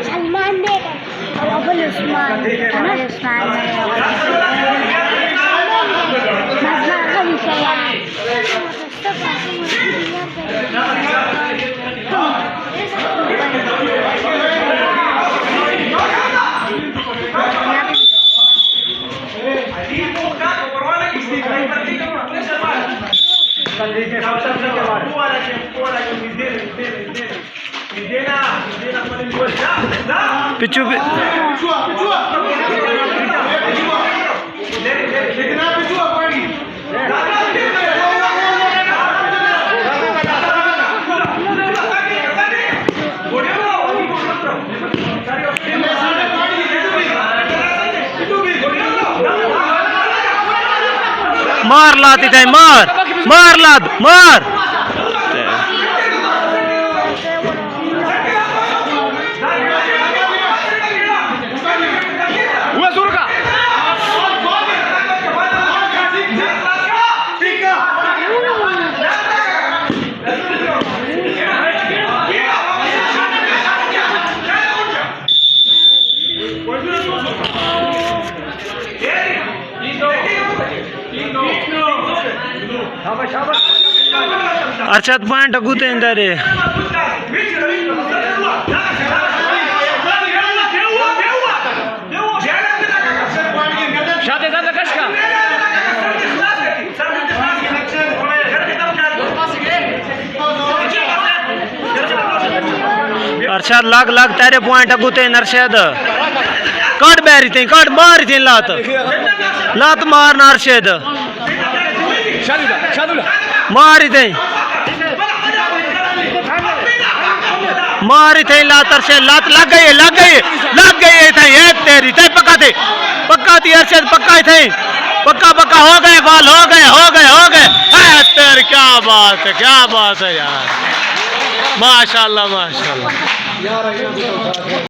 सलमान अबुल उस्मान पिछू मार लाती थे, मार मार लाद मार। अरशद पॉइंट अगुते इंदरे अरशद लाग लाग तेरे पॉइंट अगुते अरशद कट बैरी थे, कट मारी थे, लात लात मारना अरशद मारी थे, मारी थे लात अरशद, लात लग गई थे ये तेरी थे पक्का थी अरशद, पक्का थे, पक्का हो गए बाल, हो गए तेरी क्या बात है यार, माशाल्लाह माशाल्लाह।